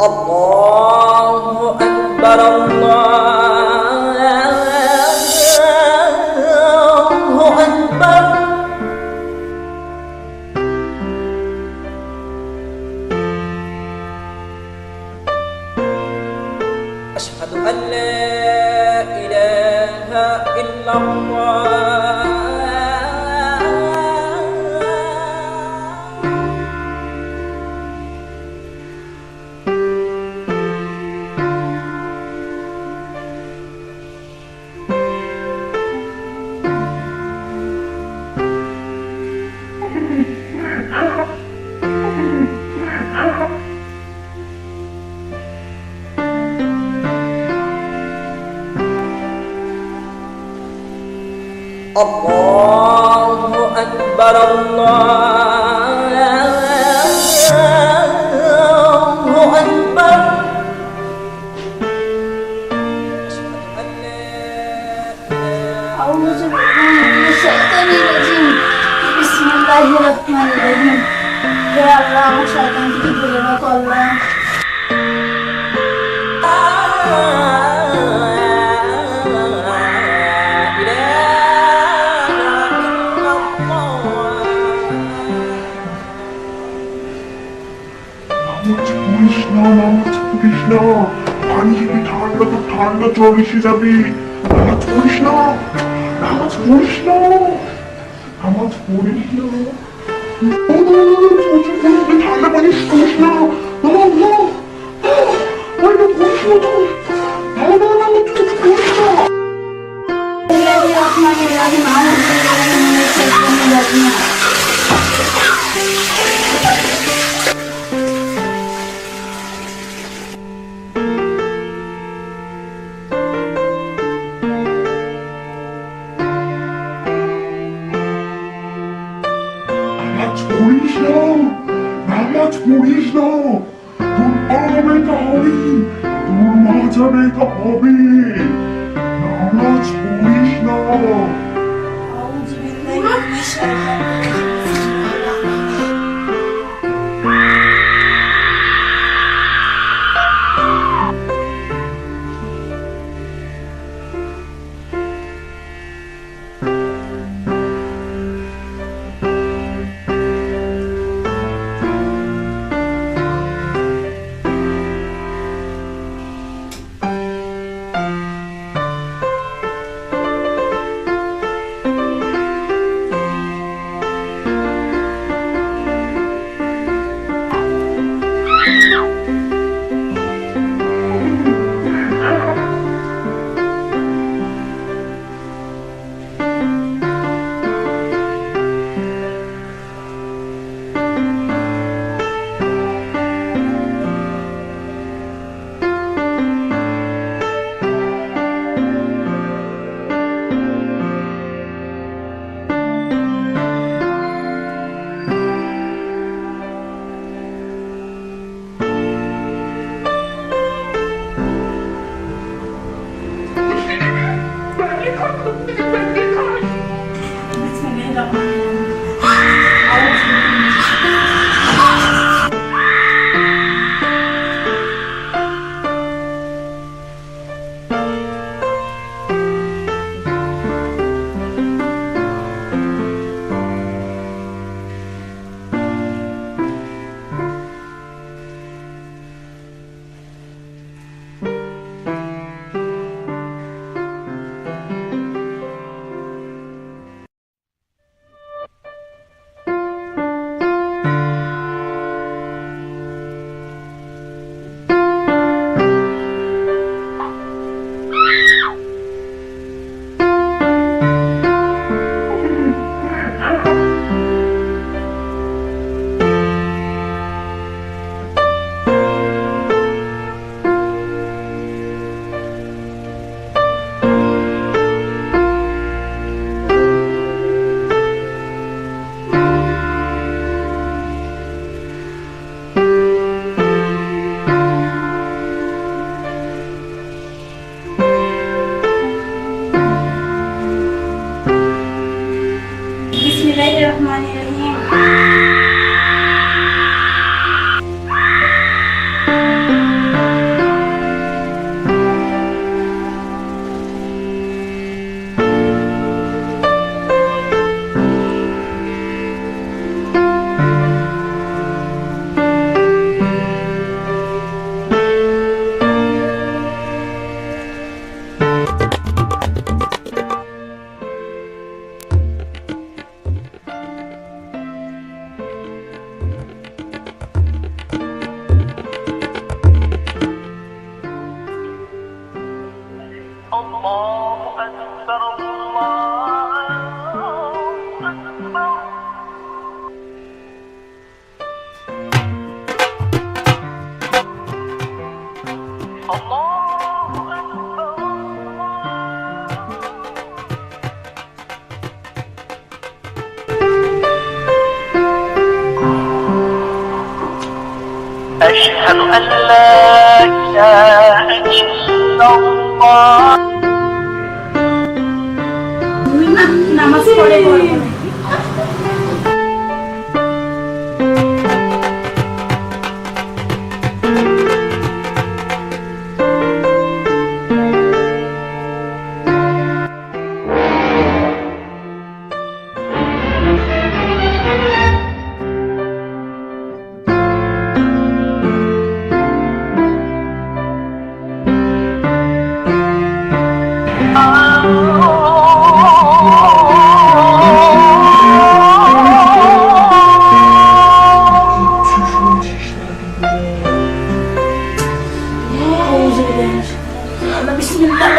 الله أكبر الله أكبر أشهد أن لا إله إلا الله الله أكبر الله أكبر أعوذ بالله من الشيطان الرجيم بسم الله الرحمن الرحيم يا الله شيطان থেকে দূরে রাখো আল্লাহ নামাজ পড়িস না, পানি খেবি ঠান্ডা, তো ঠান্ডা জ্বর এসে যাবে। নামাজ পড়িস না, নামাজ পড়িস না, নামাজ পড়িস না, ঠান্ডা পানি পড়িস না, পড়িস না পড়িস না। নামাজ পড়িস না, তোর পাবে তা হবে, তোর মাঝাবে তা হবে, নামাজ পড়িস না। أشهد أن لا إله إلا الله নামাজ পড়ে পড়বো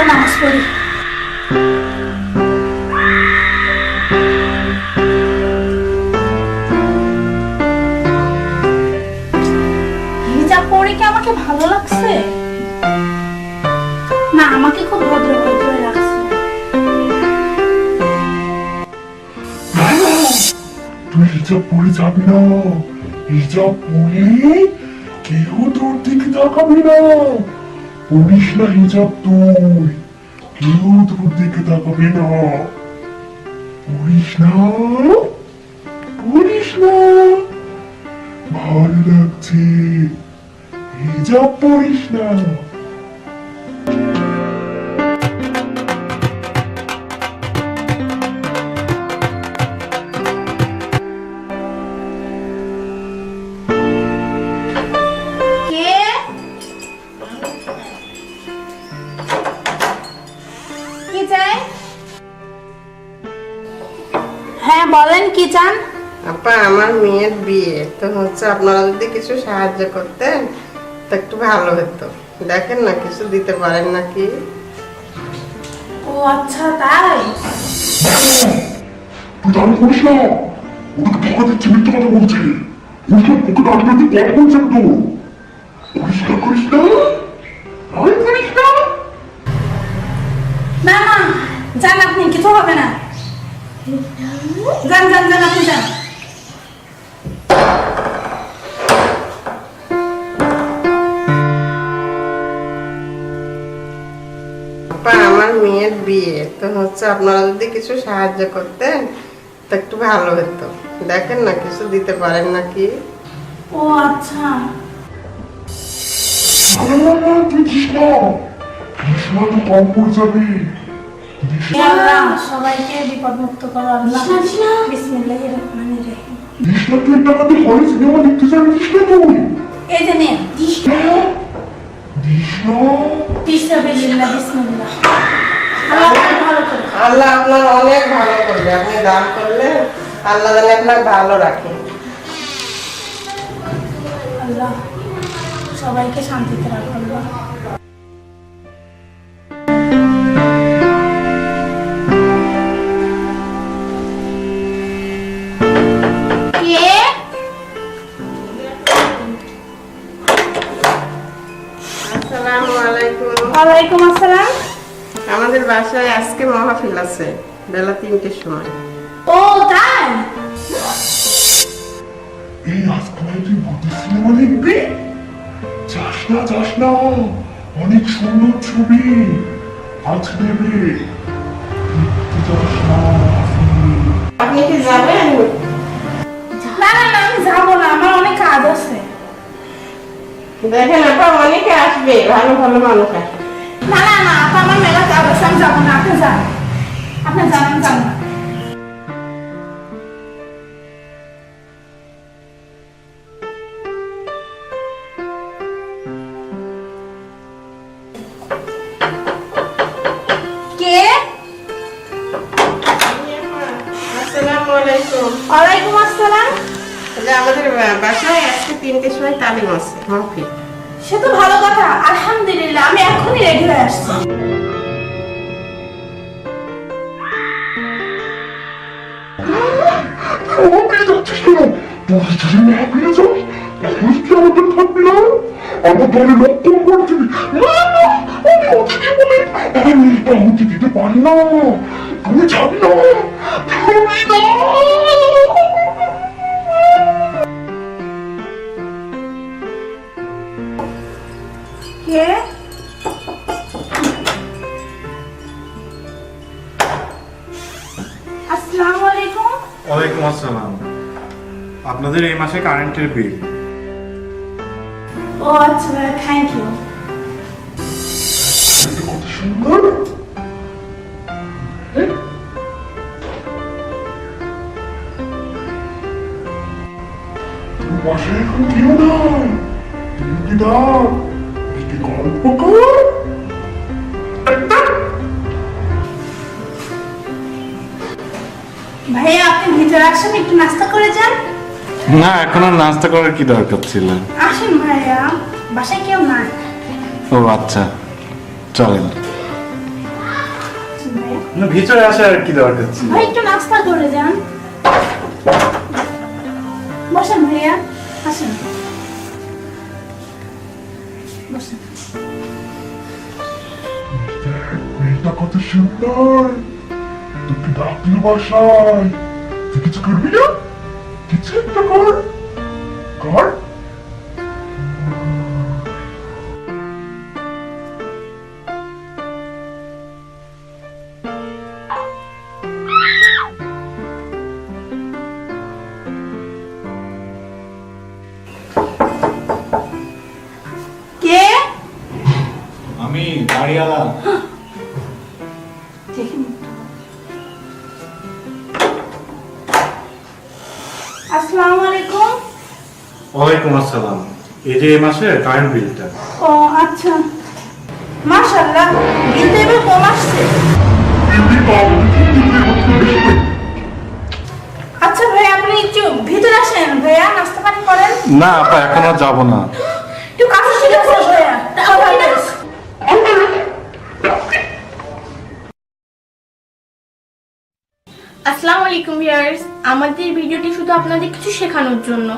নামাজ পড়ি হিজাব পরে কি আমাকে ভালো লাগছে না আমাকে খুব ভদ্র করে রাখছে তুই হিজাব পরে যাবি না হিজাব পরে কেউ তোর দিকে তাকাবি না পড়িস না হিজাব তুই কেউ তোর দিকে তাকাবি না পড়িস না পড়িস না ভালো লাগছে হিজাব পড়িস না হ্যাঁ বলেন কি চান আপা আমার মেয়ের বিয়ে তো হচ্ছে আপনারা যদি কিছু সাহায্য করতেন তো একটু ভালো হতো দেখেন না কিছু দিতে পারেন নাকি ও আচ্ছা তাই তুই দাম করিস না ওদেরকে ধোকা দিচ্ছি মিথ্যে কথা বলছে ওকে ওকে ডাকলে তুই কল করছে তো করিস না করিস না না না যান আপনি কিছু হবে না যান যান যান আপনি যান আপা আমার মেয়ের বিয়ে তো হচ্ছে আপনারা যদি কিছু সাহায্য করতেন তো একটু ভালো হতো দেখেন না কিছু দিতে পারেন নাকি ও আচ্ছা তুই কৃষ্ণ তো কম পড়ে যাবি আল্লাহ সবাইকে বিপদমুক্ত করো আল্লাহ বিসমিল্লাহির রহমানির রহিম কৃষ্ণ তুই টাকাতে হলে সিনেমা দেখতে যাবি কৃষ্ণ তুই এই যে নেন কৃষ্ণ বিসমিল্লাহ বিসমিল্লাহ আল্লাহ আপনাকে ভালো করে আল্লাহ আপনার অনেক ভালো করবে আপনি দান করলে আল্লাহ জানে আপনার ভালো রাখে আল্লাহ সবাইকে শান্তিতে রাখো আল্লাহ ওয়ালাইকুম আসসালাম আমাদের বাসায় আজকে মাহফিল আছে বেলা 3টের সময় ও তাই এই আজকে তুই ভূতের সিনেমা দেখবি যাস না অনেক সুন্দর ছবি আজ দেবে যাস না আপনি কি যাবেন না না না আমি যাবো না আমার অনেক কাজ আছে দেখেন আপা অনেকে আসবে ভালো ভালো মানুষ আসবে না না না আপা আমার মেলা কাজ আছে আমি যাবো না আপনি যান আমি যাবো না কে আসসালামু আলাইকুম ওয়ালাইকুম আসসালাম আমাদের বাসায় আজকে 3টের সময় তালিম আছে মাহফিল সে তো ভালো কথা আলহামদুলিল্লাহ আমি এখনই রেডি হয়ে আসছি আমার দলে লোক কম করছিস আমি দিতে পারি না তুমি যাবি না কে? আসসালামু আলাইকুম। ওয়ালাইকুম আসসালাম। আপনাদের এই মাসে কারেন্টের বিল। ও আচ্ছা, থ্যাংক ইউ। কত সুন্দর। পাশে এখন কেউ নাই, তুই দাও একটি গল্প কর। ভাইয়া আপনি ভিতরে আসেন, একটু নাস্তা করে যান। না, এখন আর নাস্তা করার কি দরকার ছিল? আসেন ভাইয়া, বাসায় কেউ নাই। ও আচ্ছা, চলেন। আসেন ভাইয়া। না, ভিতরে আসা আর কি দরকার ছিল? ভাই একটু নাস্তা করে যান। বসেন ভাইয়া, আসেন বসেন। মেয়েটা কত সুন্দর, তোকে ডাকলো বাসায়, তুই কিছু করবি না? কিছু একটা কর, কর। কে? আমি গাড়িওয়ালা। দেখি। আসসালামু আলাইকুম। ওয়ালাইকুম আসসালাম। এই যে এই মাসে কারেন্ট বিলটা। ও আচ্ছা, মাশাআল্লাহ, বিল তো এবার কম আসছে। আচ্ছা ভাই, আপনি একটু ভিতরে আসেন ভাইয়া, নাস্তা পানি করেন। না আপা, এখন আর যাবো না। একটু কাছে চলে আসেন ভাইয়া। আসসালামু আলাইকুম ভিউয়ার্স, আমাদের ভিডিওটি শুধু আপনাদের কিছু শেখানোর জন্য।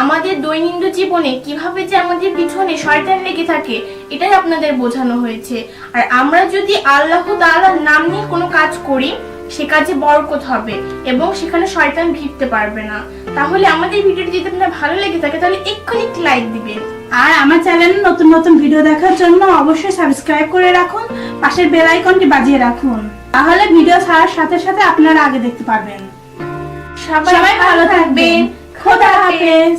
আমাদের দৈনন্দিন জীবনে কিভাবে যে আমাদের পিছনে শয়তান লেগে থাকে এটাই আপনাদের বোঝানো হয়েছে। আর আমরা যদি আল্লাহ তাআলার নাম নিয়ে কোনো কাজ করি সে কাজে বরকত হবে এবং সেখানে শয়তান ভিড়তে পারবে না। তাহলে আমাদের ভিডিওটি যদি আপনাদের ভালো লেগে থাকে তাহলে এক্ষুনি একটি লাইক দিবেন। আর আমার চ্যানেলে নতুন নতুন ভিডিও দেখার জন্য অবশ্যই সাবস্ক্রাইব করে রাখুন, পাশের বেল আইকনটি বাজিয়ে রাখুন, তাহলে ভিডিও ছাড়ার সাথে সাথে আপনারা আগে দেখতে পারবেন। সবাই ভালো থাকবেন। খোদা হাফেজ।